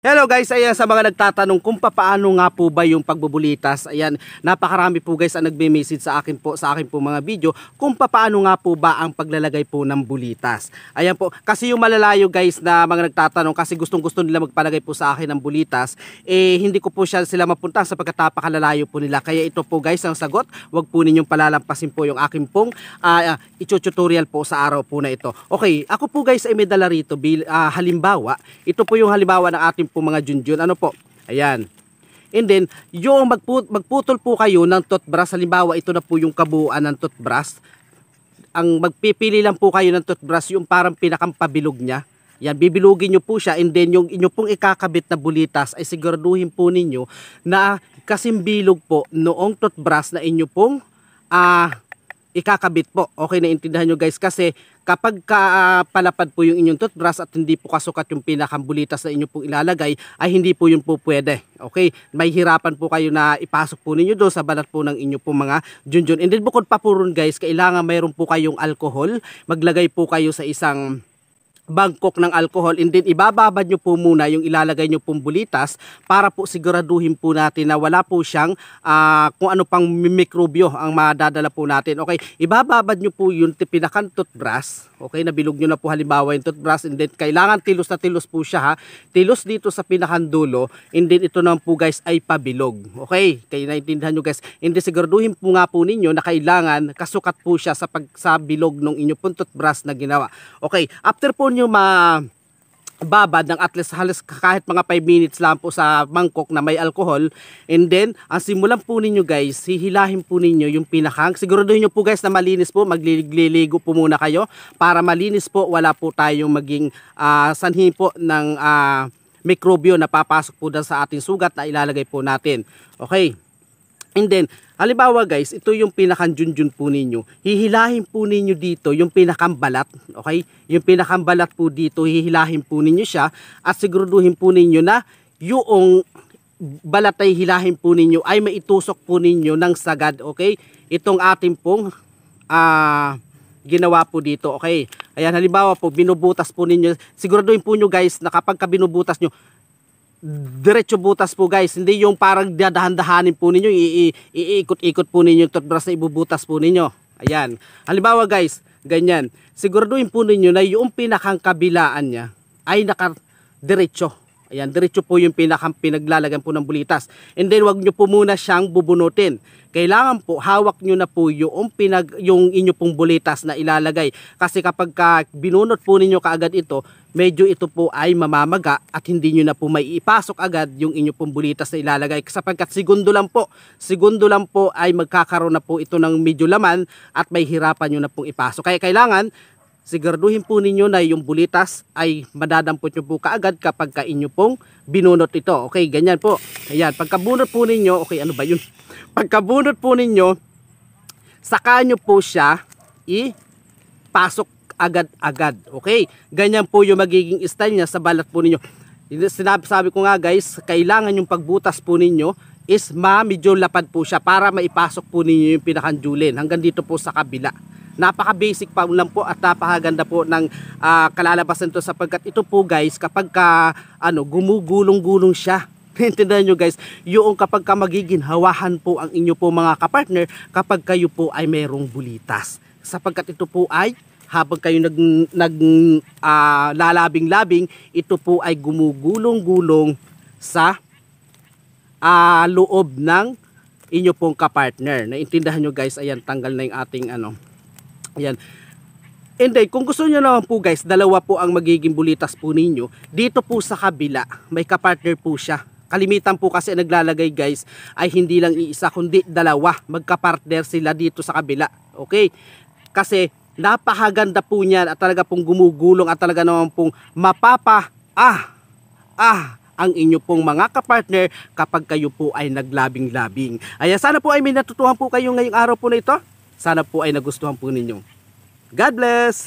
Hello guys, ayan sa mga nagtatanong kung paano nga po ba yung pagbubulitas. Ayan, napakarami po guys ang nagme-message sa akin po mga video kung paano nga po ba ang paglalagay po ng bulitas. Ayan po, kasi yung malalayo guys na mga nagtatanong kasi gustong-gusto nila magpalagay po sa akin ng bulitas, hindi ko po sila mapunta sapagkat napakalalayo po nila. Kaya ito po guys ang sagot, wag po ninyong palalampasin po yung akin pong tutorial po sa araw po na ito. Okay, ako po guys ay may dala rito halimbawa, ito po yung halimbawa ng ating po mga junjun. Ano po? Ayan. And then, yung magputol po kayo ng toothbrush. Halimbawa, ito na po yung kabuuan ng toothbrush. Ang magpipili lang po kayo ng toothbrush, yung parang pinakampabilog niya. Yan, bibilugin nyo po siya. And then, yung inyo pong ikakabit na bulitas ay siguraduhin po ninyo na kasimbilog po noong toothbrush na inyo pong ikakabit po. Okay, naintindihan nyo guys, kasi kapag palapad po yung inyong toothbrush at hindi po kasukat yung pinakambulitas na inyo pong ilalagay, ay hindi po yun po pwede. Okay, may hirapan po kayo na ipasok po ninyo doon sa balat po ng inyo pong mga junjun. And then bukod pa po ron guys, kailangan mayroon po kayong alcohol. Maglagay po kayo sa isang bangkok ng alcohol, and then ibababad nyo po muna yung ilalagay nyo pong bulitas para po siguraduhin po natin na wala po siyang kung ano pang mikrobyo ang madadala po natin. Okay, ibababad nyo po yung pinakang toothbrush. Okay, nabilog nyo na po halimbawa yung toothbrush, and then kailangan tilos na tilos po siya ha. Tilos dito sa pinakang dulo, and then ito naman po guys ay pabilog. Okay, kaya naintindihan nyo guys. And then siguraduhin po nga po ninyo na kailangan kasukat po siya sa bilog ng inyo pong toothbrush na ginawa. Okay, after po nyo babad ng at least halos kahit mga 5 minutes lang po sa mangkok na may alcohol, and then ang simulan po ninyo guys, hihilahin po ninyo yung pinakang, siguraduhin nyo po guys na malinis po, magliligo po muna kayo para malinis po, wala po tayong maging sanhi po ng mikrobyo na papasok po dun sa ating sugat na ilalagay po natin. Okay, and then halimbawa guys, ito yung pinakang junjun po ninyo. Hihilahin po ninyo dito yung pinakang balat. Okay? Yung pinakang balat po dito, hihilahin po ninyo siya at siguraduhin po ninyo na yung balat ay hilahin po ninyo ay maitusok po ninyo ng sagad. Okay? Itong ating pong ginawa po dito. Okay? Ayan, halimbawa po, binubutas po ninyo. Siguraduhin po nyo guys na kapag binubutas nyo, diretso butas po guys, hindi yung parang dadahan-dahanin po ninyo, iikot-ikot po ninyo yung toothbrush na ibubutas po ninyo. Ayan, halimbawa guys, ganyan, siguraduhin po ninyo na yung pinakang kabilaan niya ay naka-diretso. Ayan, diretso po yung pinaglalagyan po ng bulitas. And then wag nyo po muna siyang bubunutin. Kailangan po hawak nyo na po yung inyo pong bulitas na ilalagay. Kasi kapag binunot po ninyo kaagad ito, medyo ito po ay mamamaga at hindi nyo na po may ipasok agad yung inyo pong bulitas na ilalagay. Sapagkat segundo lang po ay magkakaroon na po ito ng medyo laman at may hirapan nyo na pong ipasok. Kaya kailangan siguraduhin po ninyo na yung bulitas ay madadampot nyo po kaagad kapag inyo pong binunot ito. Okay, ganyan po. Ayan, pagkabunot po ninyo, okay, ano ba yun? Pagkabunot po ninyo, saka nyo po siya ipasok agad-agad. Okay, ganyan po yung magiging style niya sa balat po ninyo. Sabi ko nga guys, kailangan yung pagbutas po ninyo is medyo lapad po siya para maipasok po ninyo yung pinakang-julin hanggang dito po sa kabila. Napaka-basic pa lang po at napakaganda po ng kalalabasan to sapagkat ito po guys, kapag gumugulong-gulong siya, naintindihan nyo guys, yung kapag magiginhawahan po ang inyo po mga kapartner kapag kayo po ay mayroong bulitas. Sapagkat ito po ay habang kayo lalabing-labing, ito po ay gumugulong-gulong sa loob ng inyo pong kapartner. Naintindihan nyo guys, ayan, tanggal na yung ating ayan. And then, kung gusto nyo naman po guys, dalawa po ang magiging bulitas po ninyo. Dito po sa kabila, may kapartner po siya. Kalimitan po kasi naglalagay guys, ay hindi lang iisa, kundi dalawa. Magkapartner sila dito sa kabila. Okay? Kasi, napakaganda po niyan at talaga pong gumugulong at talaga naman pong ang inyo pong mga kapartner kapag kayo po ay naglabing-labing. Ayan, sana po ay may natutuhan po kayo ngayong araw po na ito. Sana po ay nagustuhan po ninyo. God bless!